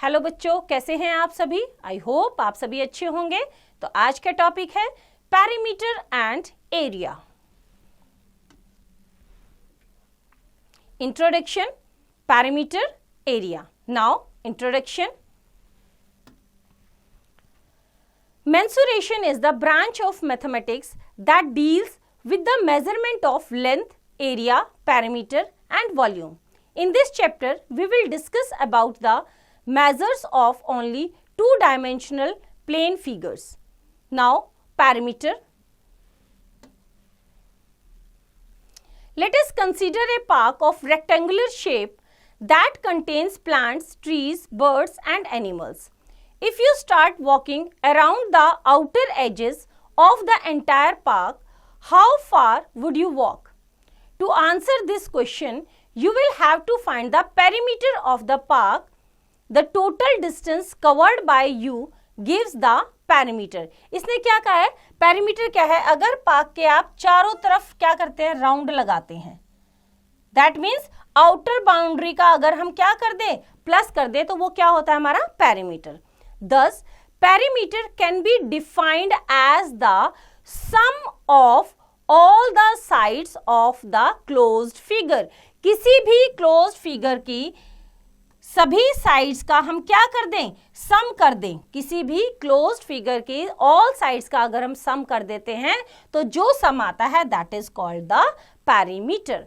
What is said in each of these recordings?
Hello बच्चों, कैसे हैं आप सभी? आई होप आप सभी अच्छे होंगे। तो आज का टॉपिक है perimeter and area. Introduction, perimeter, area. Now introduction. Mensuration is the branch of mathematics that deals with the measurement of length, area, perimeter and volume. In this chapter, we will discuss about the measures of only two-dimensional plane figures. Now, perimeter. Let us consider a park of rectangular shape that contains plants, trees, birds and animals. If you start walking around the outer edges of the entire park, how far would you walk? To answer this question, you will have to find the perimeter of the park. The total distance covered by you gives the perimeter. इसने क्या कहा है? Perimeter क्या है? अगर park के आप चारों तरफ क्या करते हैं? राउंड लगाते हैं. That means outer boundary का अगर हम क्या कर दें? प्लस कर दें तो वो क्या होता है हमारा? Perimeter. Thus, perimeter can be defined as the sum of all the sides of the closed figure. किसी भी closed figure की सभी sides का हम क्या कर दें? sum कर दें. किसी भी closed figure की all sides का अगर हम sum कर देते हैं तो जो sum आता है that is called the perimeter.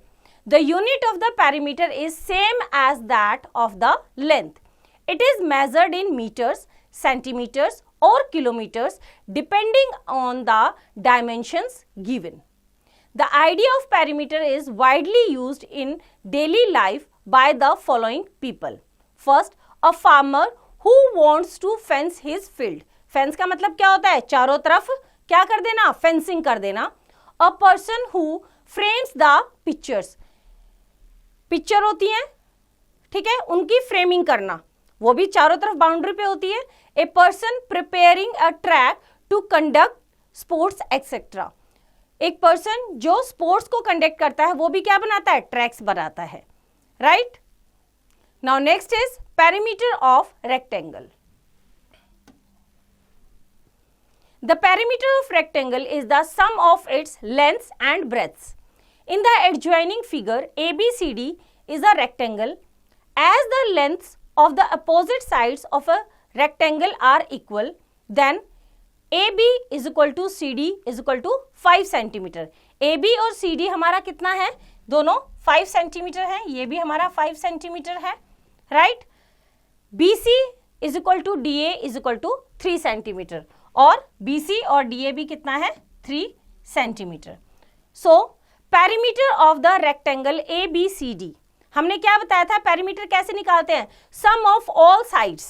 The unit of the perimeter is same as that of the length. It is measured in meters, centimeters or kilometers depending on the dimensions given. The idea of perimeter is widely used in daily life by the following people. First, a farmer who wants to fence his field. Fence का मतलब क्या होता है? चारों तरफ क्या कर देना? Fencing कर देना. A person who frames the pictures. Picture होती है, ठीक है, उनकी framing करना, वो भी चारों तरफ बाउंड्री पे होती है. A person preparing a track to conduct sports etcetera. एक पर्सन जो स्पोर्ट्स को कंडक्ट करता है वो भी क्या बनाता है? ट्रैक्स बनाता है. Right. Now next is perimeter of rectangle. The perimeter of rectangle is the sum of its lengths and breadths. In the adjoining figure ABCD is a rectangle. As the lengths of the opposite sides of a rectangle are equal, then AB is equal to CD is equal to 5 centimeter. AB और CD हमारा कितना है? दोनों 5 centimetre है. ये भी हमारा 5 centimetre है. Right. BC is equal to DA is equal to 3 centimetre और BC और DA भी कितना है? 3 centimetre. So, perimeter of the rectangle ABCD. हमने क्या बताया था? पेरीमीटर कैसे निकालते हैं? सम ऑफ ऑल साइड्स.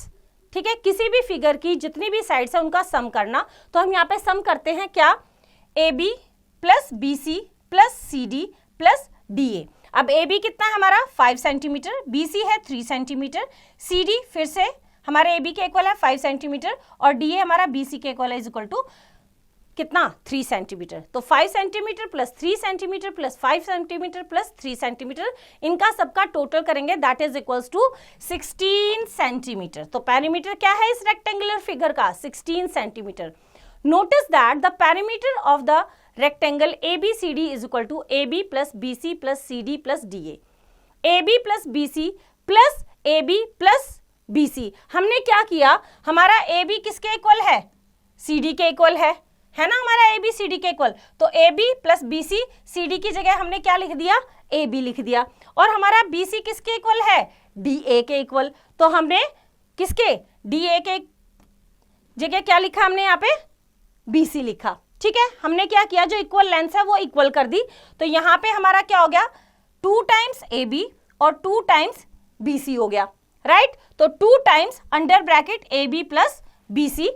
ठीक है, किसी भी फिगर की जितनी भी साइड्स है उनका सम करना. तो हम यहाँ पे सम करते हैं क्या? AB plus BC plus CD plus DA. अब AB कितना है हमारा? 5 सेंटीमीटर. BC है 3 सेंटीमीटर. CD फिर से हमारे AB के इक्वल है 5 सेंटीमीटर और DA हमारा BC के इक्वल है, इज इक्वल टू कितना? 3 सेंटीमीटर. तो 5 centimetre plus 3 centimetre plus 5 centimetre plus 3 centimetre, इनका सबका टोटल करेंगे that is equals to 16 centimetre. तो पेरीमीटर क्या है इस रेक्टेंगुलर फिगर का? 16 centimetre. Notice that the perimeter of the rectangle ABCD is equal to AB plus BC plus CD plus DA. AB plus BC plus AB plus BC. हमने क्या किया? हमारा AB किसके इक्वल है? CD के equal है ना हमारा ABCD के इक्वल. तो AB प्लस BC CD की जगह हमने क्या लिख दिया? AB लिख दिया. और हमारा BC किसके इक्वल है? DA के इक्वल. तो हमने किसके? DA के जगह क्या लिखा हमने यहाँ पे? BC लिखा. ठीक है, हमने क्या किया? जो इक्वल लेंथ है वो इक्वल कर दी. तो यहाँ पे हमारा क्या हो गया? 2 टाइम्स AB और 2 टाइम्स BC हो गया. राइट. तो 2 times under bracket AB plus BC,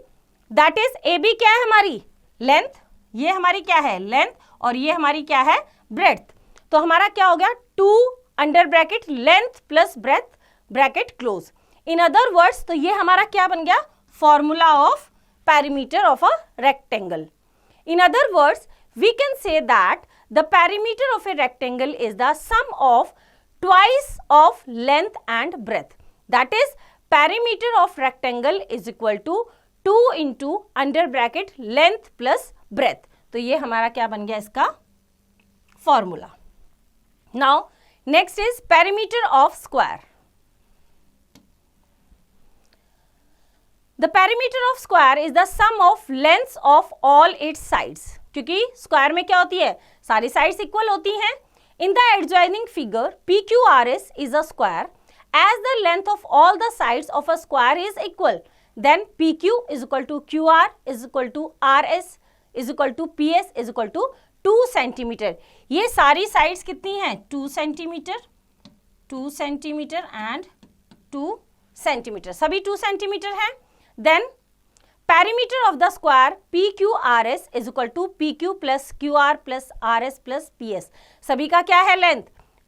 that is AB क्या है हमारी? लेंथ. ये हमारी क्या है? लेंथ. और ये हमारी क्या है? ब्रेड्थ. तो हमारा क्या हो गया? 2 under bracket length plus breadth bracket close. In other words तो ये हमारा क्या बन गया? Formula of perimeter of a rectangle. In other words we can say that the perimeter of a rectangle is the sum of twice of length and breadth. That is, perimeter of rectangle is equal to 2 into under bracket length plus breadth. तो ये हमारा क्या बन गया इसका formula. Now next is perimeter of square. The perimeter of square is the sum of lengths of all its sides, क्योंकि square में क्या होती है, सारी साइड्स इक्वल होती हैं। In the adjoining figure PQRS is a square. As the length of all the sides of a square is equal, then PQ is equal to QR is equal to RS is equal to PS is equal to 2 centimetre. ये सारी sides कितनी हैं, 2 centimetre, 2 centimetre and 2 centimetre, सभी 2 centimetre हैं। Then perimeter of the square PQRS is equal to PQ plus QR plus RS plus PS। सभी का क्या है लेंथ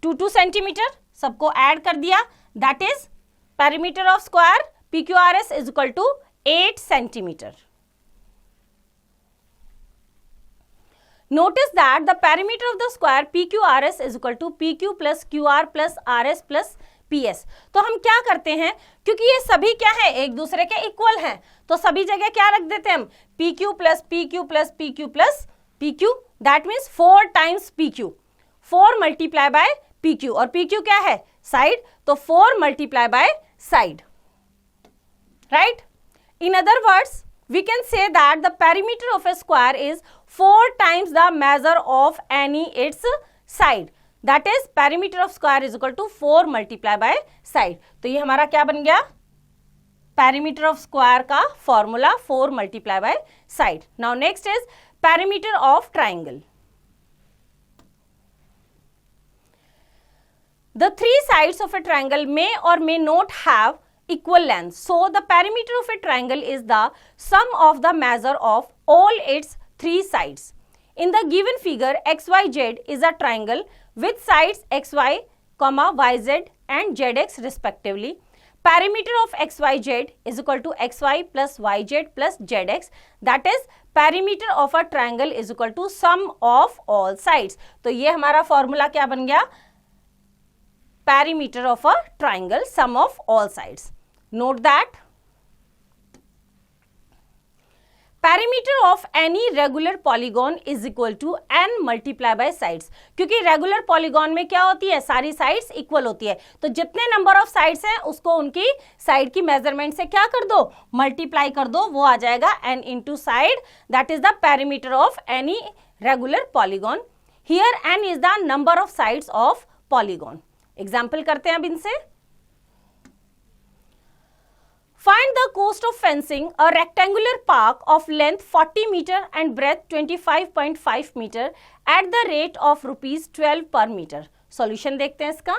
2 सेंटीमीटर, सबको ऐड कर दिया, that is perimeter of square PQRS is equal to 8 centimetre. Notice that the perimeter of the square PQRS is equal to PQ plus QR plus RS plus PS। तो हम क्या करते हैं, क्योंकि ये सभी क्या है, एक दूसरे के इक्वल हैं, तो सभी जगह क्या रख देते हैं हम, PQ plus PQ plus PQ plus PQ, that means 4 times PQ, 4 multiply bye PQ, और PQ क्या है, साइड, तो 4 multiply by side, right. In other words we can say that the perimeter of a square is 4 times the measure of any its side, that is perimeter of square is equal to 4 multiply by side। तो ये हमारा क्या बन गया, perimeter of square का formula 4 multiply by side। Now next is perimeter of triangle। The 3 sides of a triangle may or may not have equal length, so the perimeter of a triangle is the sum of the measure of all its 3 sides। In the given figure, XYZ is a triangle with sides XY, YZ and ZX respectively. Perimeter of XYZ is equal to XY plus YZ plus ZX, that is perimeter of a triangle is equal to sum of all sides। तो ये हमारा formula क्या बन गया, perimeter of a triangle, sum of all sides। Note that perimeter of any regular polygon is equal to n multiply by sides। क्योंकि regular polygon में क्या होती है, सारी साइड्स इक्वल होती है, तो जितने नंबर ऑफ साइड्स हैं उसको उनकी साइड की मेजरमेंट से क्या कर दो, मल्टीप्लाई कर दो, वो आ जाएगा n into side, that is the perimeter of any regular polygon. Here n is the number of sides of polygon. Example करते हैं अब इनसे। Find the cost of fencing a rectangular park of length 40 meter and breadth 25.5 meter at the rate of rupees 12 per meter। Solution देखते हैं इसका।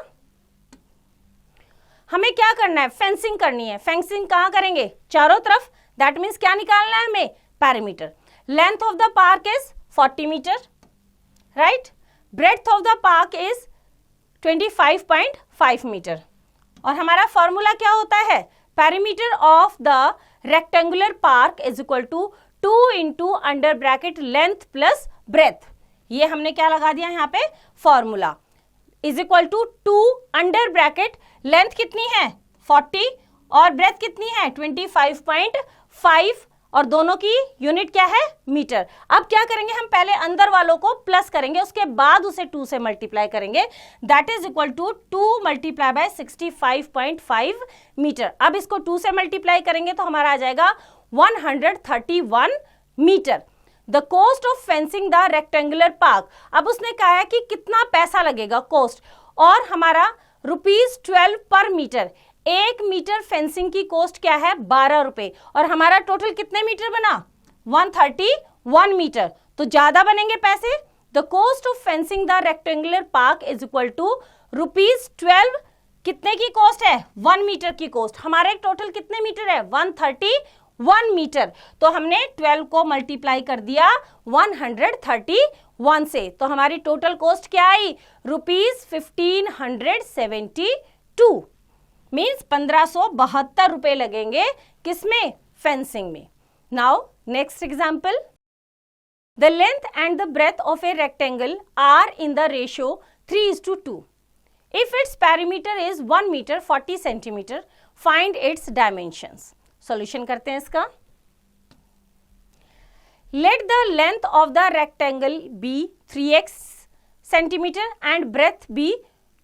हमें क्या करना है, फेंसिंग करनी है। फेंसिंग कहाँ करेंगे, चारों तरफ, दैट मीन्स क्या निकालना है हमें, parameter. Length of the park is 40 metre, right. Breadth of the park is 25.5 metre, और हमारा फॉर्मूला क्या होता है, perimeter of the rectangular park is equal to 2 into under bracket length plus breadth. ये हमने क्या लगा दिया यहाँ पे, formula is equal to 2 under bracket length कितनी है 40 और ब्रेथ कितनी है 25.5, और दोनों की यूनिट क्या है, मीटर। अब क्या करेंगे हम, पहले अंदर वालों को प्लस करेंगे, उसके बाद उसे 2 से मल्टीप्लाई करेंगे, that is equal to 2 multiply by 65.5 metre. अब इसको 2 से मल्टीप्लाई करेंगे तो हमारा आ जाएगा 131 metre. The cost of fencing the rectangular park, अब उसने कहा है कि कितना पैसा लगेगा, कॉस्ट, और हमारा ₹12 पर मीटर। 1 मीटर फेंसिंग की कॉस्ट क्या है, 12 रुपए, और हमारा टोटल कितने मीटर बना, 131 मीटर, तो ज्यादा बनेंगे पैसे। The cost of fencing the rectangular park is equal to ₹12, कितने की कॉस्ट है, 1 मीटर की कॉस्ट। हमारे टोटल कितने मीटर है, 131 मीटर, तो हमने 12 को मल्टीप्लाई कर दिया 131 से, तो हमारी टोटल कॉस्ट क्या आई, ₹1572, मीन्स 1572 रुपए लगेंगे, किसमें, फेंसिंग में। Now next example, the length and the breadth of a rectangle are in the ratio 3:2। If its perimeter is 1 meter 40 centimeter, find its dimensions. Solution करते हैं इसका। Let the length of the rectangle be 3x centimetre and breadth be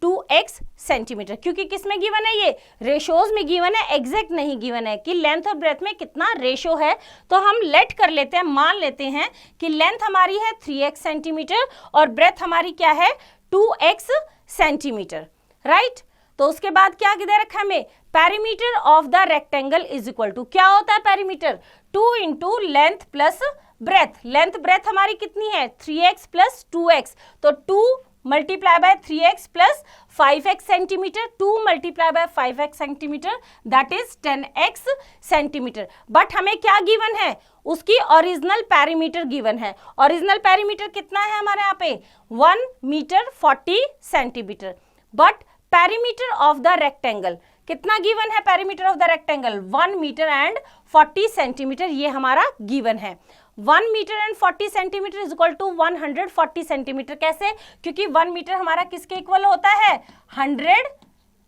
2x centimetre. क्योंकि किस में given है, ये ratios में given है, एग्जैक्ट नहीं गिवन है कि लेंथ और ब्रेथ में कितना रेशो है। तो हम लेट कर लेते हैं, मान लेते हैं कि लेंथ हमारी है 3x सेंटीमीटर और ब्रेथ हमारी क्या है 2x सेंटीमीटर, राइट। तो उसके बाद क्या दे रखा है हमें, perimeter of the rectangle is equal to, क्या होता है perimeter, 2 into length plus breadth. Length breadth हमारी कितनी है 3x प्लस 2x, तो 2 multiply by 3x plus 5x centimetre, 2 multiply by 5x centimetre, that is 10x centimetre. But हमें क्या given है, उसकी ओरिजिनल पेरीमीटर गिवन है। ओरिजिनल पेरीमीटर कितना है हमारे यहाँ पे 1 metre 40 centimetre. But perimeter of the rectangle कितना गिवन है, perimeter of the rectangle 1 metre and 40 centimetre, ये हमारा गिवन है। 1 metre and 40 centimetre is equal to 140 centimetre. कैसे, क्योंकि 1 मीटर हमारा किसके इक्वल होता है 100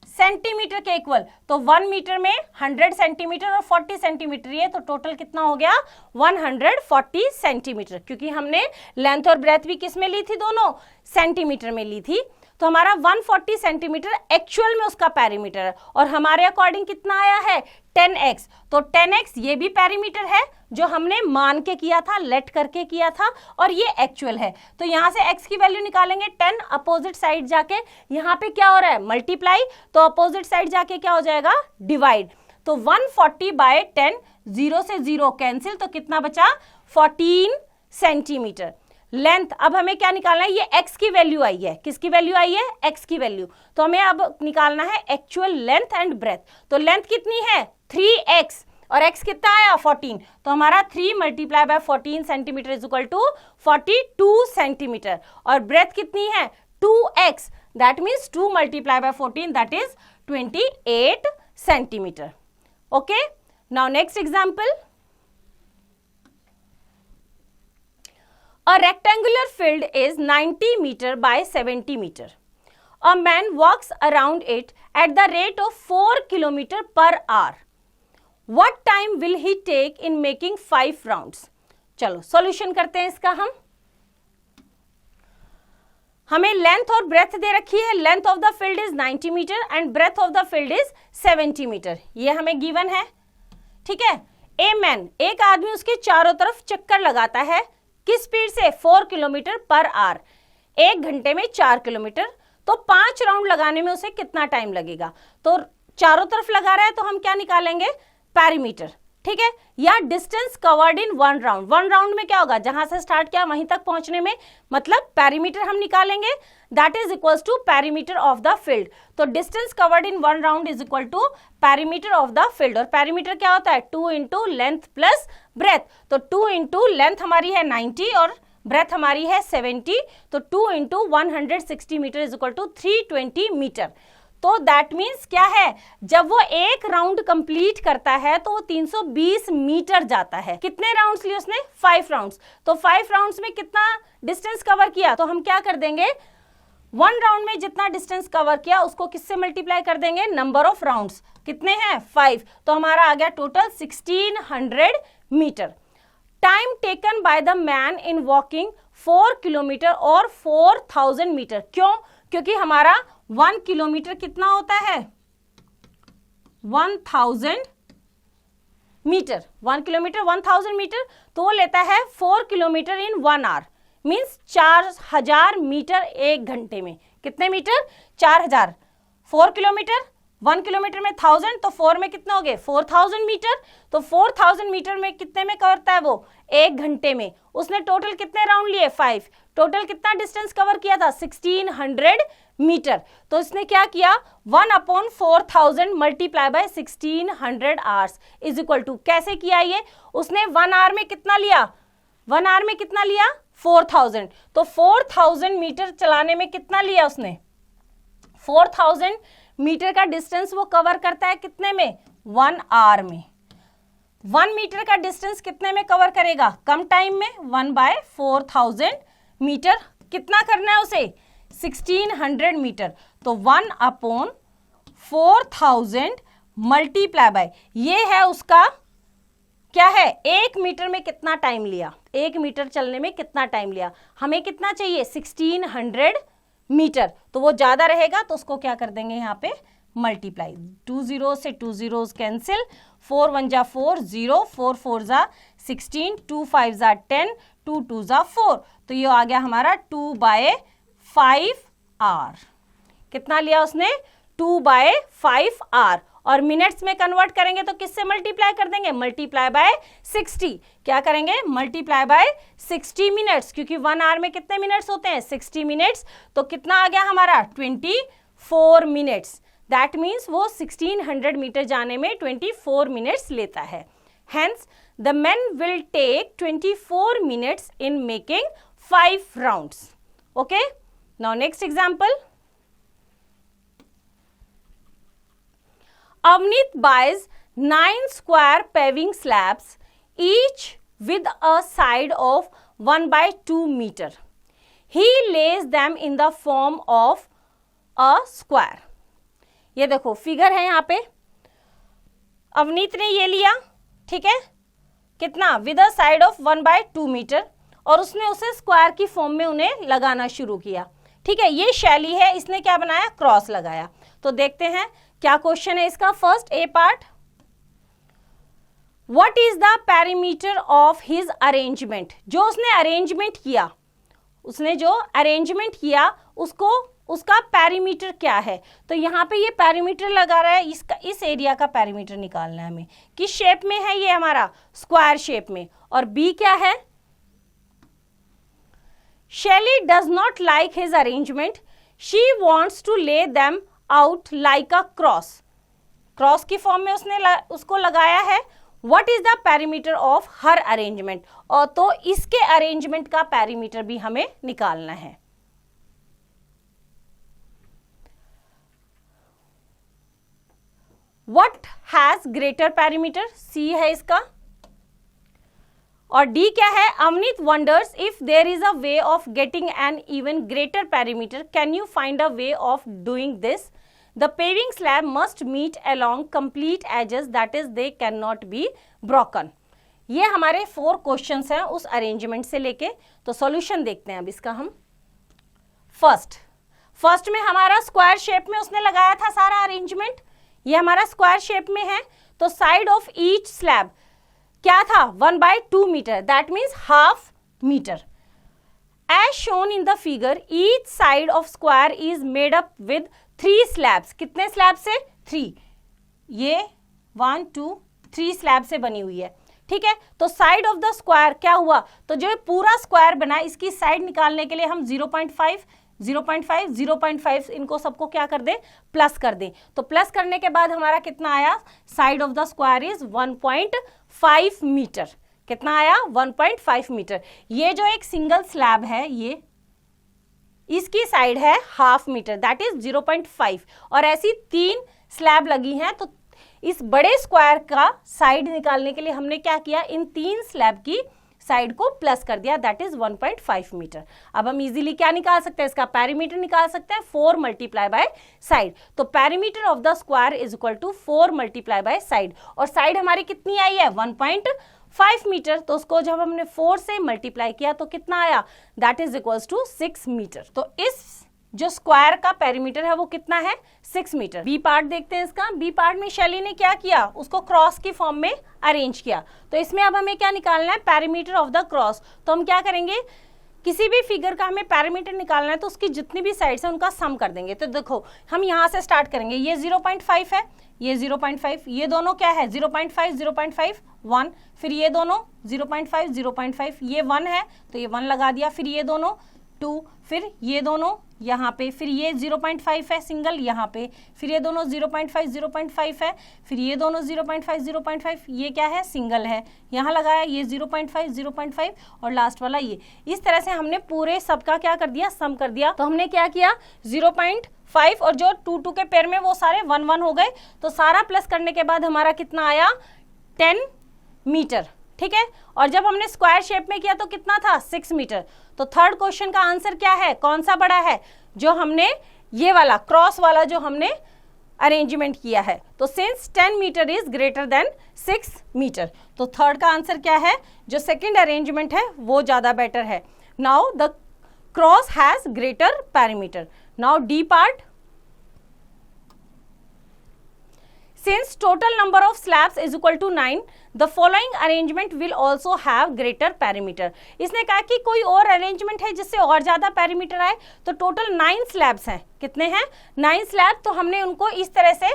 सेंटीमीटर के इक्वल। तो 1 मीटर में 100 सेंटीमीटर और 40 सेंटीमीटर, ये तो टोटल कितना हो गया 140 सेंटीमीटर। क्योंकि हमने लेंथ और ब्रेथ भी किस में ली थी, दोनों सेंटीमीटर में ली थी। तो हमारा 140 सेंटीमीटर एक्चुअल में उसका पेरीमीटर है और हमारे अकॉर्डिंग कितना आया है 10x। तो 10x ये भी पेरीमीटर है जो हमने मान के किया था, लेट करके किया था, और ये एक्चुअल है। तो यहां से x की वैल्यू निकालेंगे 10, अपोजिट साइड जाके यहाँ पे क्या हो रहा है मल्टीप्लाई, तो अपोजिट साइड जाके क्या हो जाएगा डिवाइड। तो 140 बाय 10, 0 से 0 कैंसिल, तो कितना बचा 14 सेंटीमीटर। लेंथ अब हमें क्या निकालना है, ये x की वैल्यू आई है, किसकी वैल्यू आई है x की वैल्यू। तो हमें अब निकालना है एक्चुअल लेंथ एंड ब्रेथ। तो लेंथ कितनी है 3x और x कितना आया 14, तो हमारा 3 multiply by 14 centimetre is equal to 42 centimetre. और ब्रेथ कितनी है 2x, that means 2 multiply by 14 that is 28 centimetre. Okay, now next example. A rectangular field is 90 meter by 70 meter. A man walks around it at the rate of 4 km per hour. What time will he take in making 5 rounds? चलो solution करते हैं इसका हम। हमें length और breath दे रखी है। Length of the field is 90 metre and breadth of the field is 70 metre, ये हमें गिवन है, ठीक है। ए मैन, एक आदमी उसके चारों तरफ चक्कर लगाता है, किस स्पीड से 4 किलोमीटर पर आवर, 1 घंटे में 4 किलोमीटर। तो 5 राउंड लगाने में उसे कितना टाइम लगेगा, तो चारों तरफ लगा रहा है तो हम क्या निकालेंगे पेरीमीटर, ठीक है, या distance covered in 1 round. 1 round में क्या होगा, जहां से स्टार्ट किया वहीं तक पहुंचने में, मतलब पेरीमीटर हम निकालेंगे, that is equals to perimeter of the field. तो distance covered in 1 round is equal to perimeter of the field. और पेरीमीटर क्या होता है 2 इंटू लेंथ प्लस ब्रेथ। तो 2 इंटू लेंथ हमारी है 90 और ब्रेथ हमारी है 70, तो 2 into 160 metre is equal to 320 metre. तो दैट मीन्स क्या है, जब वो एक राउंड कंप्लीट करता है तो वो 320 मीटर जाता है। कितने राउंड्स लिए उसने 5 राउंड्स, तो 5 राउंड्स में कितना डिस्टेंस कवर किया, तो हम क्या कर देंगे 1 राउंड में जितना डिस्टेंस कवर किया उसको किससे मल्टीप्लाई कर देंगे, नंबर ऑफ राउंड्स कितने हैं 5, तो हमारा आ गया total 1600 metre. Time taken by the man in walking 4 kilometre और 4000 मीटर। क्यों, क्योंकि हमारा 1 किलोमीटर कितना होता है 1000 मीटर, 1 किलोमीटर 1000 मीटर, तो वो लेता है 4 kilometre in 1 hour, means 4000 metre 1 घंटे में। कितने मीटर 4000, 4 किलोमीटर, 1 किलोमीटर में 1000, तो 4 में कितना हो गए 4000 मीटर। तो 4000 मीटर में कितने में करता है वो 1 घंटे में। उसने टोटल कितने राउंड लिए 5, टोटल कितना डिस्टेंस कवर किया था 1600 मीटर। तो इसने क्या किया 1/4000 multiply by 1600 hours is equal to, कैसे किया ये, उसने 1 आवर में कितना लिया, 1 आवर में कितना लिया 4000, तो 4000 मीटर चलाने में कितना लिया उसने 4000 मीटर का डिस्टेंस वो कवर करता है कितने में 1 आवर में। 1 मीटर का डिस्टेंस कितने में कवर करेगा, कम टाइम में, 1/4000 मीटर। कितना करना है उसे 1600 मीटर, तो 1/4000 मल्टीप्लाई बाय, ये है उसका क्या है, 1 मीटर में कितना टाइम लिया, 1 मीटर चलने में कितना टाइम लिया, हमें कितना चाहिए 1600 मीटर, तो वो ज्यादा रहेगा तो उसको क्या कर देंगे यहाँ पे मल्टीप्लाई, 2 0 से 2 zeros कैंसिल, 4 1 जा 4 0, 4 4 जा 16, 2 5 जा 10, 2 2 जा 4, तो ये आ गया हमारा 2/5 आवर। कितना लिया उसने 2/5 आवर, और मिनट्स में कन्वर्ट करेंगे तो किससे मल्टीप्लाई कर देंगे, मल्टीप्लाई बाय 60, क्या करेंगे मल्टीप्लाई बाय 60 मिनट्स, क्योंकि 1 आवर में कितने मिनट्स होते हैं 60 मिनट्स, तो कितना आ गया हमारा 24 मिनट्स, दैट मीन्स वो 1600 मीटर जाने में 24 मिनट्स लेता है। Hence the man will take 24 minutes in making 5 rounds. Okay, now next example, Avneet buys 9 square paving slabs, each with a side of 1/2 meter. He lays them in the form of a square. ये देखो figure है यहाँ पे, अवनीत ने ये लिया, ठीक है, कितना with a side of 1/2 metre, और उसने उसे स्क्वायर की फॉर्म में उन्हें लगाना शुरू किया। ठीक है, ये शैली है, इसने क्या बनाया क्रॉस लगाया। तो देखते हैं क्या क्वेश्चन है इसका। First A part, what is the perimeter of his arrangement, जो उसने अरेंजमेंट किया, उसने जो अरेंजमेंट किया उसको उसका पेरीमीटर क्या है। तो यहाँ पे ये पेरीमीटर लगा रहा है, इसका इस एरिया का पेरीमीटर निकालना है हमें, किस शेप में है ये हमारा स्क्वायर शेप में। और बी क्या है, Shelley does not like his arrangement. She wants to lay them out like a cross. Cross की फॉर्म में उसने उसको लगाया है। What is the perimeter of her arrangement? और तो इसके अरेंजमेंट का पेरीमीटर भी हमें निकालना है। What has greater perimeter? C है इसका। और डी क्या है, Avneet wonders if there is a way of getting an even greater perimeter, can you find a way of doing this. The paving slab must meet along complete edges, that is they can not be broken. ये हमारे 4 questions हैं उस arrangement से लेके। तो solution देखते हैं अब इसका हम। फर्स्ट में हमारा स्क्वायर शेप में उसने लगाया था सारा अरेंजमेंट, ये हमारा स्क्वायर शेप में है। तो साइड ऑफ ईच स्लैब क्या था 1/2 metre, that means half metre. As shown in the figure each side of square is made up with 3 slabs. कितने स्लैब से 3, ये 1 2 3 स्लैब से बनी हुई है। ठीक है, तो साइड ऑफ द स्क्वायर क्या हुआ, तो जो पूरा स्क्वायर बना इसकी साइड निकालने के लिए हम 0.5 इनको सबको क्या कर दें प्लस कर दें। तो प्लस करने के बाद हमारा कितना आया, side of the square is 1.5 metre. कितना आया 1.5 मीटर। ये जो एक सिंगल स्लैब है ये इसकी साइड है हाफ मीटर, दैट इज 0.5, और ऐसी 3 स्लैब लगी हैं। तो इस बड़े स्क्वायर का साइड निकालने के लिए हमने क्या किया, इन 3 स्लैब की साइड को प्लस कर दिया, दैट इज 1.5 मीटर। अब हम इजीली क्या निकाल सकते हैं, इसका पेरीमीटर निकाल सकते हैं 4 मल्टीप्लाई बाय साइड। तो perimeter of the square is equal to 4 multiply by side, और साइड हमारी कितनी आई है 1.5 मीटर। तो उसको जब हमने 4 से मल्टीप्लाई किया तो कितना आया, that is equals to 6 metre. तो इस जो स्क्वायर का पेरीमीटर है वो कितना है 6 मीटर। बी पार्ट देखते हैं इसका। बी पार्ट में शैली ने क्या किया, उसको क्रॉस की फॉर्म में अरेंज किया। तो इसमें अब हमें क्या निकालना है, पेरीमीटर ऑफ द क्रॉस। तो हम क्या करेंगे, किसी भी फिगर का हमें पेरीमीटर निकालना है तो उसकी जितनी भी साइड्स है उनका सम कर देंगे। तो देखो हम यहाँ से स्टार्ट करेंगे, ये 0.5 है, ये 0.5, ये दोनों क्या है 0.5 0.5 1, फिर ये दोनों 0.5 0.5, ये 1 है तो ये 1 लगा दिया, फिर ये दोनों 2, फिर ये दोनों यहाँ पे, फिर ये 0.5 है सिंगल यहाँ पे, फिर ये दोनों 0.5 0.5 है, फिर ये दोनों 0.5 0.5, ये क्या है सिंगल है यहाँ लगाया, ये 0.5 0.5 और लास्ट वाला ये। इस तरह से हमने पूरे सबका क्या कर दिया, सम कर दिया। तो हमने क्या किया 0.5 और जो 2 2 के पेयर में वो सारे 1 1 हो गए। तो सारा प्लस करने के बाद हमारा कितना आया 10 मीटर। ठीक है, और जब हमने स्क्वायर शेप में किया तो कितना था 6 मीटर। तो थर्ड क्वेश्चन का आंसर क्या है, कौन सा बड़ा है, जो हमने ये वाला क्रॉस वाला जो हमने अरेंजमेंट किया है, तो since 10 metre is greater than 6 metre, तो थर्ड का आंसर क्या है, जो सेकंड अरेंजमेंट है वो ज्यादा बेटर है. Now the cross has greater parameter. Now D part, since total number of slabs is equal to 9, the following arrangement will also have greater perimeter. इसने कहा कि कोई और अरेंजमेंट है जिससे और ज्यादा पैरामीटर आए, तो टोटल 9 स्लैब्स हैं. कितने हैं? 9 स्लैब. तो हमने उनको इस तरह से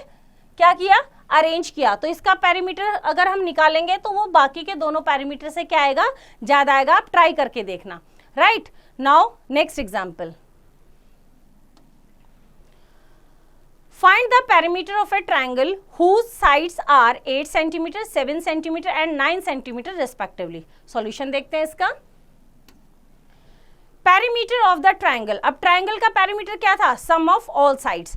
क्या किया, अरेंज किया. तो इसका पैरामीटर अगर हम निकालेंगे तो वो बाकी के दोनों पैरामीटर से क्या आएगा, ज्यादा आएगा. आप ट्राई करके देखना. Right. Now next example. Find the perimeter of a triangle whose sides are 8 cm, 7 cm and 9 cm respectively. Solution देखते हैं इसका. Perimeter of the triangle. अब triangle का perimeter क्या था? Sum of all sides.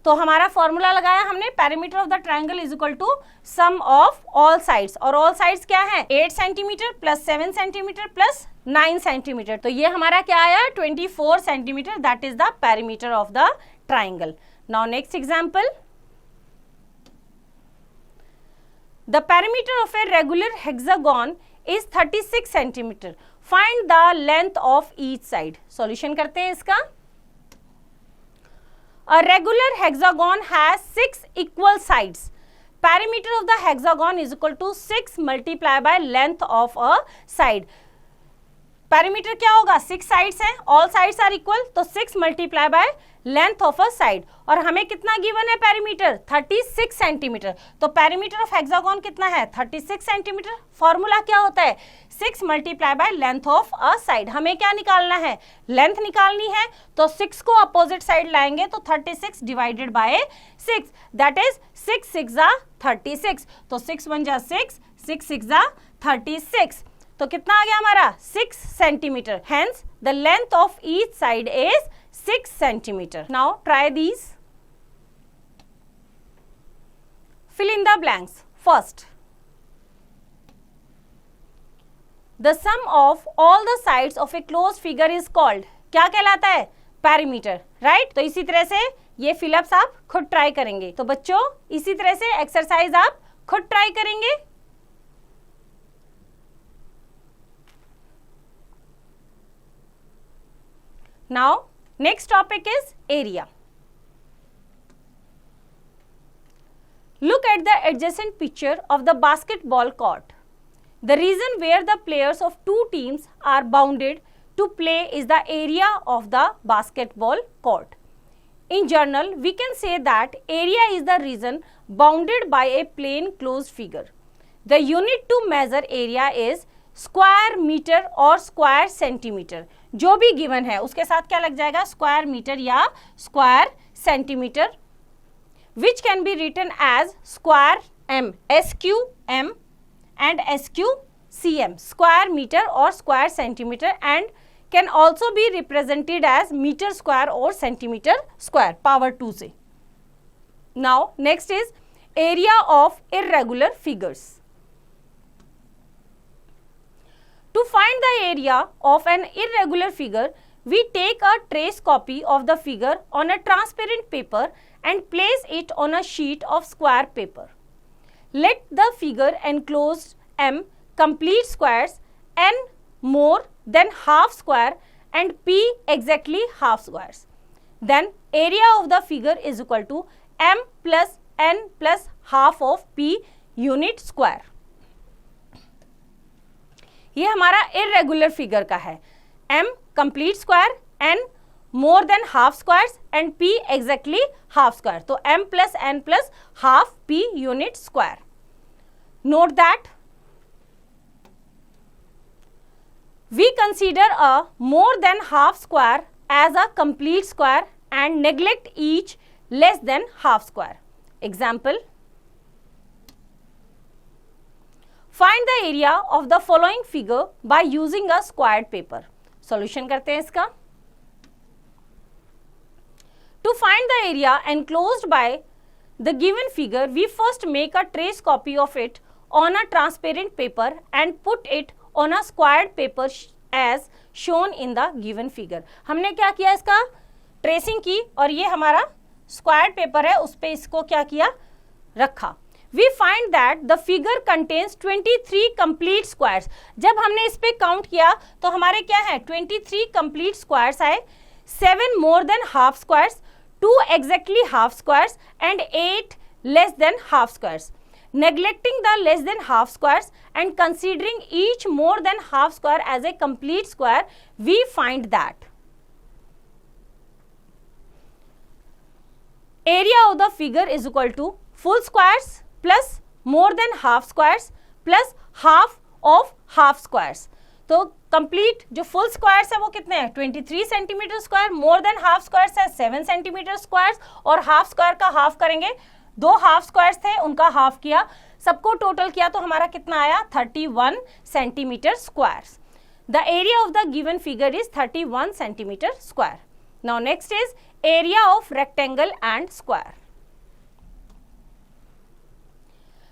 तो हमारा फॉर्मूला लगाया हमने, perimeter of the triangle is equal to sum of all sides. और all sides क्या है? 8 cm plus 7 cm plus 9 cm. तो ये हमारा क्या आया? 24 cm. That is the perimeter of the triangle. Now next example. The perimeter of a regular hexagon is 36 centimeter. Find the length of each side. Solution करते हैं इसका. A regular hexagon has 6 equal sides. Perimeter of the hexagon is equal to 6 multiplied by length of a side. Parameter क्या होगा, 6 sides हैं, all sides are equal, तो 6 multiply by length of a side. और हमें कितना given है parameter, 36 centimetre. तो parameter of hexagon कितना है, 36 सेंटीमीटर. फॉर्मूला क्या होता है, 6 multiply by length of a side. हमें क्या निकालना है, लेंथ निकालनी है. तो 6 को अपोजिट साइड लाएंगे तो 36 डिवाइडेड बाय 6, दैट इज 6 6 जा 36. तो 6 1 जा 6, 6 6 जा 36. तो कितना आ गया हमारा, 6 centimetre. Hence the length of each side is 6 centimetre. Now try these. Fill in the blanks. First, the sum of all the sides of a close figure is called. क्या कहलाता है, पैरामीटर. राइट. तो इसी तरह से ये fill-ups आप खुद ट्राई करेंगे. तो बच्चों इसी तरह से एक्सरसाइज आप खुद ट्राई करेंगे. Now, next topic is area. Look at the adjacent picture of the basketball court. The region where the players of two teams are bounded to play is the area of the basketball court. In general, we can say that area is the region bounded by a plane closed figure. The unit to measure area is square metre और square centimetre. जो भी given है उसके साथ क्या लग जाएगा, square metre या square centimetre, which can be written as square m, SQM and SQCM, square metre और square centimetre, and can also be represented as metre square और सेंटीमीटर स्क्वायर पावर 2 से. Now next is area of irregular figures. To find the area of an irregular figure, we take a trace copy of the figure on a transparent paper and place it on a sheet of square paper. Let the figure enclose M complete squares, N more than half square and P exactly half squares. Then area of the figure is equal to M plus N plus half of P unit square. ये हमारा irregular figure का है. M complete square, N more than half squares and P exactly half square. तो M plus N plus half P unit square. Note that we consider a more than half square as a complete square and neglect each less than half square. Example, Find the area of the following figure by using a squared paper. Solution करते हैं इसका. To find the area enclosed by the given figure, we first make a trace copy of it on a transparent paper and put it on a squared paper as shown in the given figure. हमने क्या किया, इसका tracing की और ये हमारा square paper है उस पे इसको क्या किया, रखा। We find that the figure contains 23 complete squares. जब हमने इस पे काउंट किया तो हमारे क्या है, 23 कंप्लीट स्क्वायर्स आए, 7 मोर than half squares, 2 exactly half squares and 8 less than half squares. Neglecting the less than half squares and considering each more than half square as a complete square, we find that area of the figure is equal to full squares plus more than half squares plus half of half squares. तो complete जो full squares है वो कितने हैं, 23 centimetre square, मोर than half squares है 7 centimetre squares, और half square का half करेंगे, 2 हाफ स्क्वायर्स थे उनका हाफ किया, सबको टोटल किया तो हमारा कितना आया, 31 centimetre squares. The area of the given figure is 31 centimetre square. Now next is area of rectangle and square.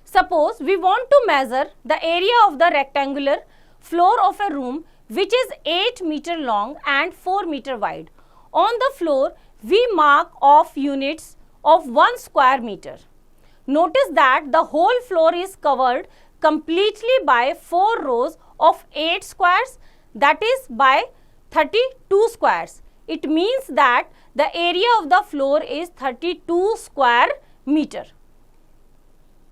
Suppose we want to measure the area of the rectangular floor of a room which is 8 meter long and 4 meter wide. On the floor, we mark off units of 1 square meter. Notice that the whole floor is covered completely by 4 rows of 8 squares, that is by 32 squares. It means that the area of the floor is 32 square meter.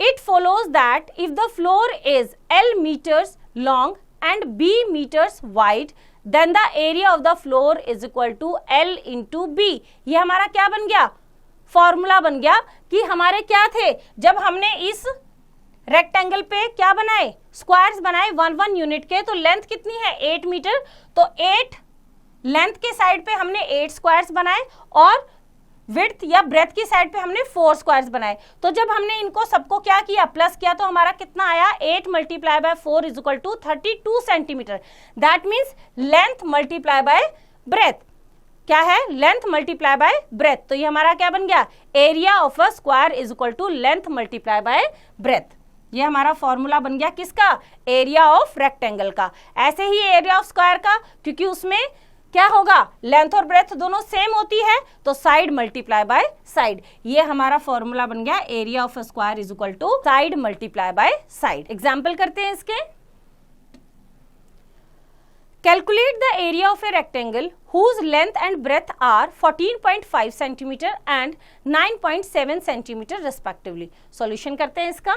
It follows that if the floor is L meters long and B meters wide, then the area of the floor is equal to L into B. ये हमारा क्या बन गया, formula बन गया कि हमारे क्या थे, जब हमने इस रेक्टेंगल पे क्या बनाए, स्क्वायर्स बनाए 1 यूनिट के, तो लेंथ कितनी है 8 मीटर, तो 8 लेंथ के साइड पे हमने 8 स्क्वायर्स बनाए और विड्थ या ब्रेथ की साइड पे हमने 4 स्क्वायर्स बनाए। तो जब हमने इनको सबको क्या किया, प्लस किया, तो हमारा कितना आया, 8 multiply by 4 is equal to 32 centimetre. That means length multiply by breadth, क्या है, लेंथ मल्टीप्लाई बाय ब्रेथ। तो ये हमारा क्या बन गया, area of a square is equal to length multiply by breadth. ये हमारा फॉर्मूला बन गया किसका, एरिया ऑफ रेक्टेंगल का। ऐसे ही एरिया ऑफ स्क्वायर का, क्योंकि उसमें क्या होगा, लेंथ और ब्रेथ दोनों सेम होती है, तो साइड मल्टीप्लाई बाय साइड। ये हमारा फॉर्मूला बन गया, area of a square is equal to side multiply by side. Example करते हैं इसके। Calculate the area of a rectangle whose length and breadth are 14.5 centimeter and 9.7 centimeter respectively. Solution करते हैं इसका।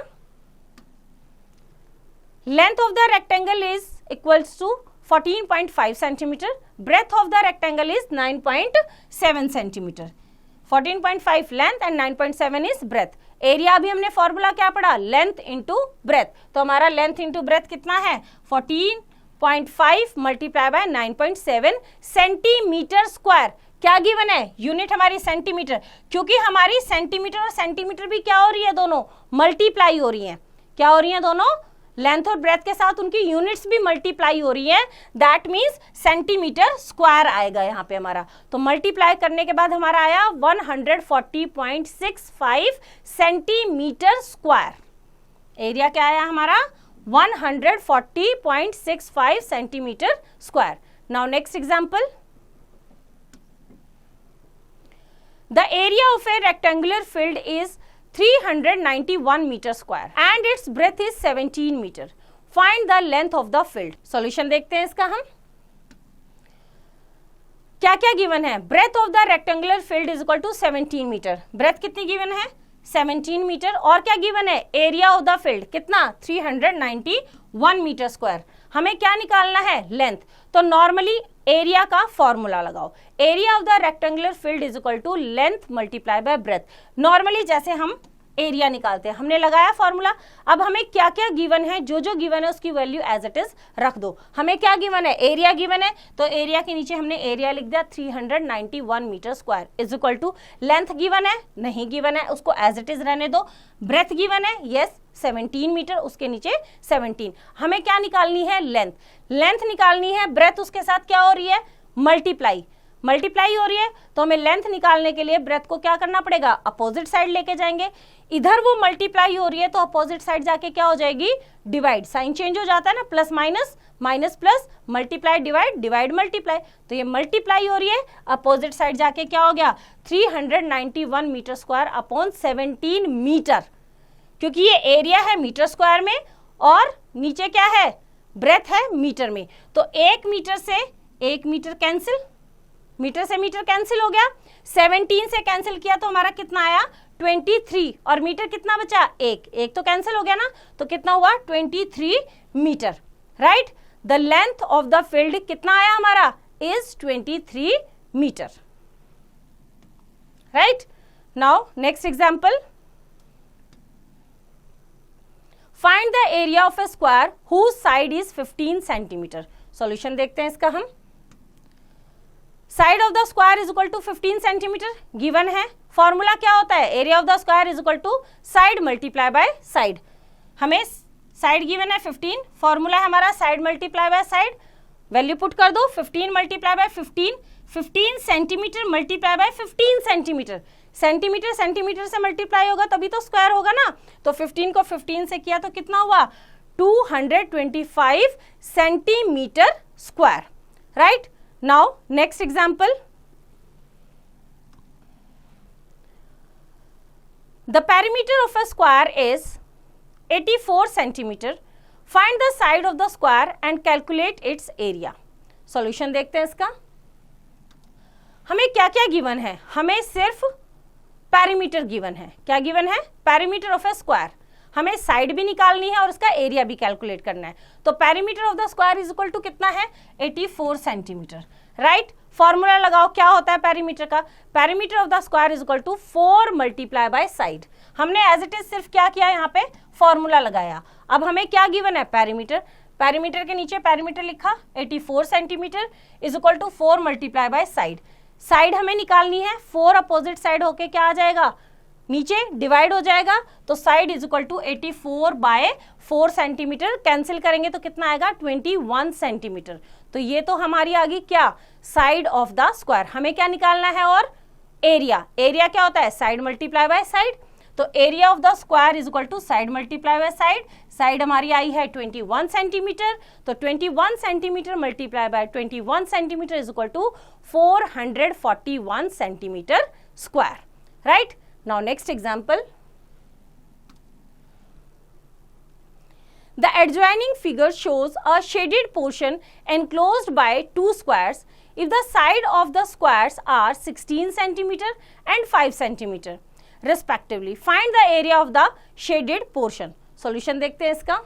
Length of the rectangle is equals to 14.5 centimeter. Breadth of the rectangle is 9.7 centimeter. 14.5 length and 9.7 is breadth. Area अभी हमने formula क्या पढ़ा, length into breath. तो हमारा length into breath कितना है, 14.5 मल्टीप्लाई बाय 9.7 सेंटीमीटर स्क्वायर। क्या गिवन है, यूनिट हमारी सेंटीमीटर, क्योंकि हमारी सेंटीमीटर और सेंटीमीटर भी क्या हो रही है, दोनों मल्टीप्लाई हो रही हैं। क्या हो रही हैं दोनों, लेंथ और ब्रेथ के साथ उनकी यूनिट्स भी मल्टीप्लाई हो रही हैं। दैट मीन्स सेंटीमीटर स्क्वायर आएगा यहाँ पे हमारा। तो मल्टीप्लाई करने के बाद हमारा आया 140.65 सेंटीमीटर स्क्वायर। एरिया क्या आया हमारा, 140.65 centimetre square. Now next example. The area of A rectangular field is 391 meter square and its breadth is 17 meter. Find the length of the field. Solution देखते हैं इसका हम। क्या क्या गिवन है, breadth of the rectangular field is equal to 17 meter. breadth कितनी given है, 17 metre. और क्या गिवन है, एरिया ऑफ द फील्ड कितना, 391 मीटर स्क्वायर। हमें क्या निकालना है, लेंथ। तो नॉर्मली एरिया का फॉर्मूला लगाओ, area of the rectangular field is equal to length multiply by breadth. Normally जैसे हम एरिया निकालते हैं, हमने लगाया फॉर्मूला। अब हमें क्या क्या गिवन है, जो जो गिवन है उसकी वैल्यू एज इट इज रख दो। हमें क्या गिवन है, एरिया गिवन है, तो एरिया के नीचे हमने एरिया लिख दिया 391 metre square is equal to, length given है, नहीं गिवन है, उसको एज इट इज रहने दो। ब्रेथ गिवन है, यस 17 मीटर, उसके नीचे 17। हमें क्या निकालनी है, लेंथ। लेंथ निकालनी है, ब्रेथ उसके साथ क्या हो रही है, मल्टीप्लाई। मल्टीप्लाई हो रही है तो हमें लेंथ निकालने के लिए ब्रेथ को क्या करना पड़ेगा, अपोजिट साइड लेके जाएंगे। इधर वो मल्टीप्लाई हो रही है तो अपोजिट साइड जाके क्या हो जाएगी, डिवाइड, साइन चेंज हो जाता है ना, plus minus, minus plus, multiply divide, divide multiply, तो ये मल्टीप्लाई हो रही है, अपोजिट साइड जाके क्या हो गया 391 मीटर स्क्वायर अपॉन 17 मीटर, क्योंकि ये एरिया है मीटर स्क्वायर में और नीचे क्या है, ब्रेथ है मीटर में, तो 1 मीटर से 1 मीटर कैंसिल, मीटर से मीटर कैंसिल हो गया, 17 से कैंसिल किया तो हमारा कितना आया 23, और मीटर कितना बचा, एक तो कैंसिल हो गया ना, तो कितना हुआ 23 metre, right. The length of the field कितना आया हमारा, is 23 metre, right. Now next example, find the area of a square whose side is 15 centimetre. Solution देखते हैं इसका हम। Side of the square is equal to 15 centimetre given है। Formula क्या होता है, area of the square is equal to side multiply by side. हमें side given है 15, फॉर्मूला है हमारा side multiply by side, value put कर दो 15 multiply by 15 centimetre multiply bye 15 centimetre, centimetre centimetre से मल्टीप्लाई होगा तभी तो स्क्वायर होगा ना, तो 15 को 15 से किया तो कितना हुआ 225 centimetre square, right. Now next example, the perimeter of a square is 84 centimetre, find the side of the square and calculate its area. Solution देखते हैं इसका। हमें क्या क्या गिवन है, हमें सिर्फ पेरीमीटर गिवन है, क्या गिवन है, पेरीमीटर ऑफ ए स्क्वायर, हमें साइड भी निकालनी है और उसका एरिया भी कैलकुलेट करना है, तो perimeter of the square is equal to कितना है 84 सेंटीमीटर, राइट। फॉर्मूला लगाओ, क्या होता है पेरीमीटर का, perimeter of the square is equal to 4 multiply by side. हमने एज इट इज सिर्फ क्या किया, यहाँ पे फॉर्मूला लगाया। अब हमें क्या गिवन है, पेरीमीटर, पेरीमीटर के नीचे पेरीमीटर लिखा 84 centimetre is equal to 4 multiply by side. Side हमें निकालनी है, 4 अपोजिट साइड होके क्या आ जाएगा, नीचे डिवाइड हो जाएगा, तो side is equal to 84 by 4 centimetre, cancel करेंगे तो कितना आएगा 21 सेंटीमीटर। तो ये तो हमारी आ गई क्या, साइड ऑफ द स्क्वायर। हमें क्या निकालना है, और एरिया, एरिया क्या होता है साइड मल्टीप्लाई बाय साइड, तो area of the square is equal to side multiply by side, side हमारी आई है 21 सेंटीमीटर, तो 21 centimetre multiply by 21 centimetre is equal to 441 centimetre square, right. Now next example, the adjoining figure shows a shaded portion enclosed by 2 squares if the side of the squares are 16 centimeter and 5 centimeter respectively. Find the area of the shaded portion. Solution देखते हैं इसका।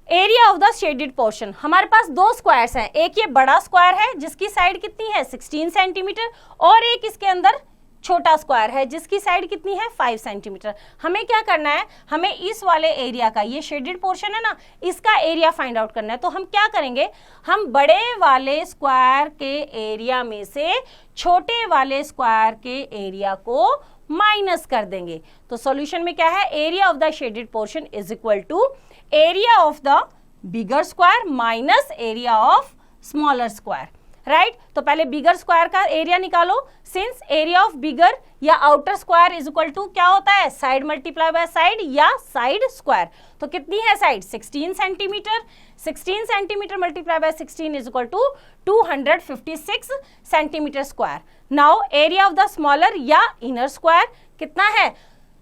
Area of the shaded portion, हमारे पास 2 squares हैं, एक ये बड़ा square है जिसकी साइड कितनी है 16 सेंटीमीटर, और एक इसके अंदर छोटा स्क्वायर है जिसकी साइड कितनी है 5 सेंटीमीटर। हमें क्या करना है, हमें इस वाले एरिया का, ये शेडेड पोर्शन है ना, इसका एरिया फाइंड आउट करना है। तो हम क्या करेंगे, हम बड़े वाले स्क्वायर के एरिया में से छोटे वाले स्क्वायर के एरिया को माइनस कर देंगे। तो सॉल्यूशन में क्या है, area of the shaded portion is equal to area of the bigger square minus area of smaller square, right. तो पहले बिगर स्क्वायर का एरिया निकालो, सिंस एरिया ऑफ बिगर या outer square is equal to क्या होता है, side multiply by side या side square. तो कितनी है side 16 centimetre, 16 centimetre multiply by 16 is equal to 256 centimetre square. Now area of the smaller या इनर स्क्वायर कितना है,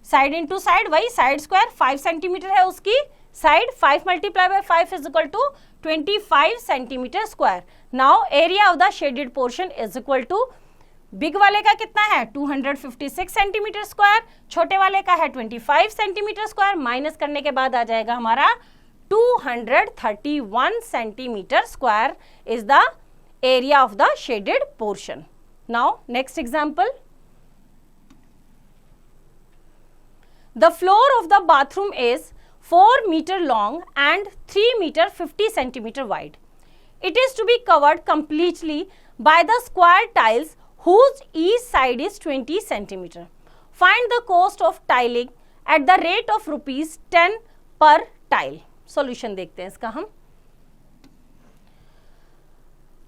साइड इंटू साइड, वही साइड स्क्वायर, 5 सेंटीमीटर है उसकी side, 5 multiply by 5 is equal to 25 centimetre square. Now area of the shaded portion is equal to, big वाले का कितना है 256 सेंटीमीटर स्क्वायर, छोटे वाले का है 25 सेंटीमीटर स्क्वायर, माइनस करने के बाद आ जाएगा हमारा 231 centimetre square is the area of the shaded portion. Now next example, the floor of the bathroom is 4 meter long and 3 meter 50 centimeter wide. It is to be covered completely by the square tiles whose each side is 20 centimeter. Find the cost of tiling at the rate of rupees 10 per tile. Solution देखते हैं इसका हम।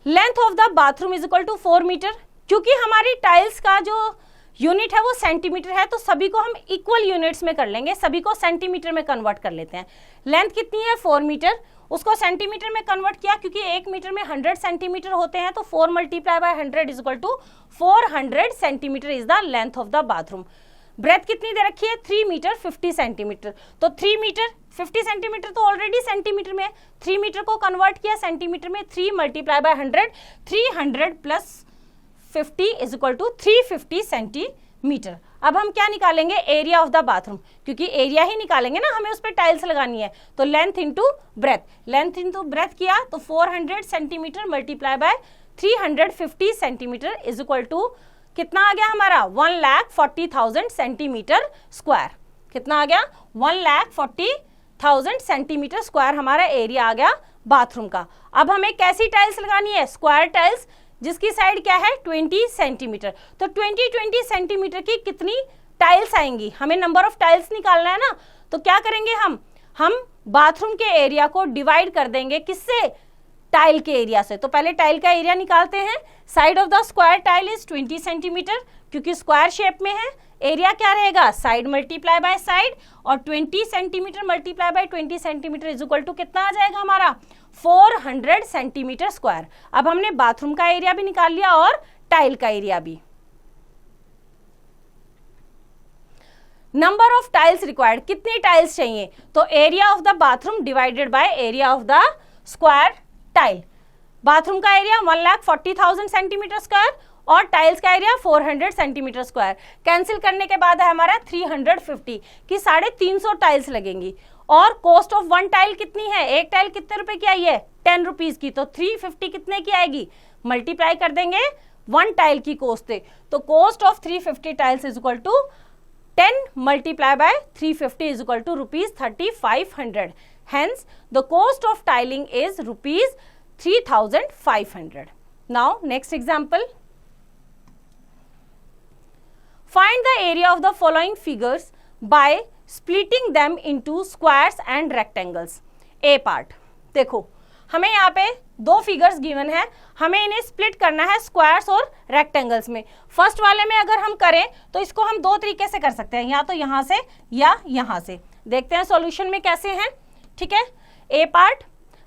Length of the bathroom is equal to 4 metre. क्योंकि हमारी tiles का जो unit है वो सेंटीमीटर है, तो सभी को हम इक्वल यूनिट्स में कर लेंगे, सभी को सेंटीमीटर में कन्वर्ट कर लेते हैं। लेंथ कितनी है 4 मीटर, उसको सेंटीमीटर में कन्वर्ट किया, क्योंकि 1 मीटर में 100 सेंटीमीटर होते हैं, तो 4 multiply by 100 is equal to 400 centimetre is the length of the bathroom. Breadth कितनी दे रखी है 3 मीटर 50 सेंटीमीटर, तो 3 मीटर 50 सेंटीमीटर तो ऑलरेडी सेंटीमीटर में है, 3 मीटर को कन्वर्ट किया सेंटीमीटर में, 3 multiply by 100, 300 plus 50 is equal to 350 centimetre. अब हम क्या निकालेंगे एरिया ऑफ द बाथरूम, क्योंकि एरिया ही निकालेंगे ना, हमें उस पर टाइल्स लगानी है, तो length into breadth, length into breadth किया तो 400 centimetre multiply by 350 centimetre is equal to कितना आ गया हमारा 1,40,000 सेंटीमीटर स्क्वायर। कितना आ गया 1,40,000 सेंटीमीटर स्क्वायर हमारा एरिया आ गया बाथरूम का। अब हमें कैसी टाइल्स लगानी है, स्क्वायर टाइल्स, जिसकी साइड क्या है 20 सेंटीमीटर। तो 20 सेंटीमीटर की कितनी टाइल्स आएंगी, हमें नंबर ऑफ टाइल्स निकालना है ना, तो क्या करेंगे हम बाथरूम के एरिया को डिवाइड कर देंगे किससे, टाइल के एरिया से। तो पहले टाइल का एरिया निकालते हैं। Side of the square tile is 20 centimetre, क्योंकि स्क्वायर शेप में है, एरिया क्या रहेगा साइड मल्टीप्लाई बाय साइड, और 20 centimetre multiply by 20 centimetre is equal to कितना आ जाएगा हमारा 400 सेंटीमीटर स्क्वायर। अब हमने बाथरूम का एरिया भी निकाल लिया और टाइल का एरिया भी। नंबर ऑफ टाइल्स रिक्वायर्ड, कितनी टाइल्स चाहिए, तो area of the bathroom divided by area of the square tile. Bathroom का एरिया 1,40,000 सेंटीमीटर स्क्वायर और टाइल्स का एरिया 400 सेंटीमीटर स्क्वायर। कैंसिल करने के बाद है हमारा 350 की 350 टाइल्स लगेंगी। और कॉस्ट ऑफ 1 टाइल कितनी है, एक टाइल कितने रुपए की आई है 10 रुपीज की, तो 350 कितने की आएगी, मल्टीप्लाई कर देंगे 1 टाइल की कॉस्ट से, तो cost of 350 tiles is equal to 10 multiply by 350 is equal to rupees 3500। Hence, the cost of tiling is rupees 3,500. Now, next example. Find the area of the following figures by splitting them into squares and rectangles. A part. देखो, हमें यहाँ पे 2 figures given है, हमें इन्हें split करना है squares और रेक्टेंगल्स में। फर्स्ट वाले में अगर हम करें तो इसको हम 2 तरीके से कर सकते हैं, या तो यहाँ से या यहाँ से। देखते हैं सॉल्यूशन में कैसे हैं, ठीक है। A part,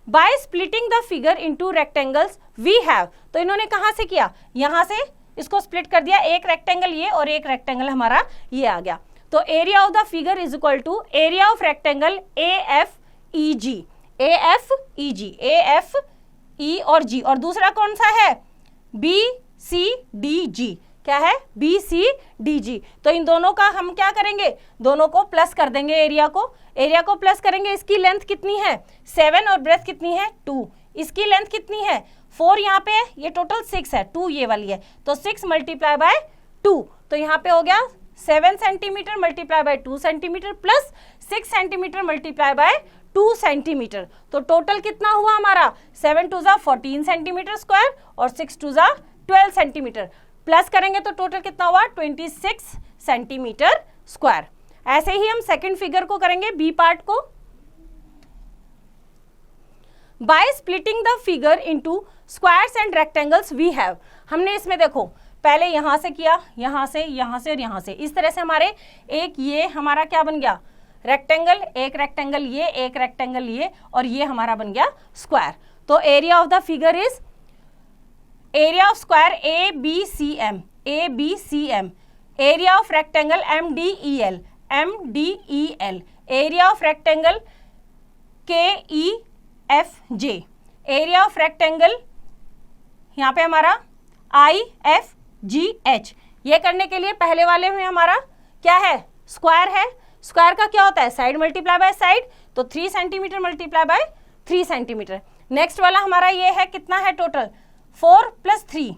by splitting the figure into rectangles we have, तो इन्होंने कहां से किया, यहां से इसको स्प्लिट कर दिया, एक रेक्टेंगल ये और एक रेक्टेंगल हमारा ये आ गया। तो area of the figure is equal to area of rectangle AFEG, AFEG, AFE और G, और दूसरा कौन सा है BCDG, क्या है BCDG। तो इन दोनों का हम क्या करेंगे, दोनों को प्लस कर देंगे, एरिया को प्लस करेंगे। इसकी लेंथ कितनी है 7 और ब्रेथ कितनी है 2, इसकी लेंथ कितनी है 4 यहाँ पे है, ये टोटल 6 है, 2 ये वाली है, तो 6 मल्टीप्लाई बाय 2, तो यहाँ पे हो गया 7 centimetre multiply bye 2 centimetre plus 6 centimetre multiply bye 2 centimetre, तो टोटल कितना हुआ हमारा 7 2 14 सेंटीमीटर स्क्वायर और 6 2 12 सेंटीमीटर, प्लस करेंगे तो टोटल कितना हुआ 26 सेंटीमीटर स्क्वायर। ऐसे ही हम सेकंड फिगर को करेंगे, बी पार्ट को। By splitting the figure into squares and rectangles we have, हमने इसमें देखो पहले यहां से किया, यहां से और यहां से, इस तरह से हमारे एक ये हमारा क्या बन गया रेक्टेंगल, एक रेक्टेंगल ये, एक रेक्टेंगल ये, और ये हमारा बन गया स्क्वायर। तो area of the figure is area of square ABCM, area of rectangle MDEL, area of rectangle KEFJ, area of rectangle यहाँ पे हमारा IFGH। ये करने के लिए पहले वाले में हमारा क्या है स्क्वायर है, स्क्वायर का क्या होता है साइड मल्टीप्लाई बाय साइड, तो 3 centimetre multiply bye 3 centimetre. Next वाला हमारा ये है, कितना है टोटल 4 + 3,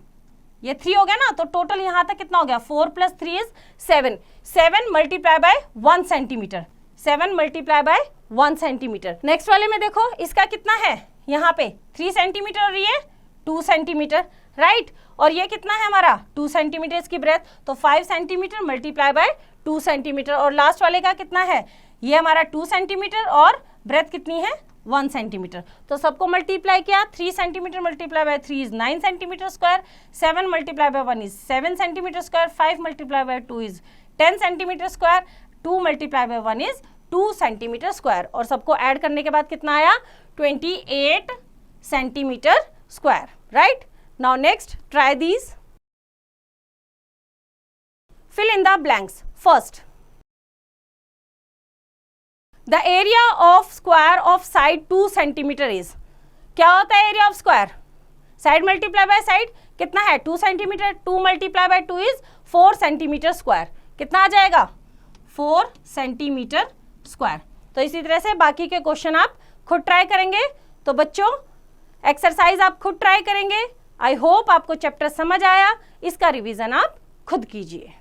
ये 3 हो गया ना, तो टोटल यहां तक कितना हो गया 4 + 3 is 7, 7 multiply by 1 centimetre, 7 multiply by 1 centimetre. Next वाले में देखो इसका कितना है, यहाँ पे 3 सेंटीमीटर और ये 2 सेंटीमीटर, राइट, और ये कितना है हमारा 2 सेंटीमीटर इसकी ब्रेथ, तो 5 सेंटीमीटर मल्टीप्लाई बाय 2 सेंटीमीटर, और लास्ट वाले का कितना है, ये हमारा 2 सेंटीमीटर और ब्रेथ कितनी है 1 सेंटीमीटर। तो सबको मल्टीप्लाई किया, 3 centimetre multiply bye 3 is 9 centimetre square, 7 multiply by 1 is 7 centimetre square, 5 multiply bye 2 is 10 centimetre square, 2 multiply bye 1 is 2 centimetre square. और सबको ऐड करने के बाद कितना आया? 28 centimetre square, right. Now next try these, fill in the blanks. First, the area of square of side 2 centimeter is, क्या होता है area of square? Side multiply by side कितना है? 2 centimetre, 2 multiply bye 2 is 4 centimetre square. कितना आ जाएगा? 4 centimetre square. तो इसी तरह से बाकी के क्वेश्चन आप खुद ट्राई करेंगे। तो बच्चों एक्सरसाइज आप खुद ट्राई करेंगे। आई होप आपको चैप्टर समझ आया, इसका रिवीजन आप खुद कीजिए।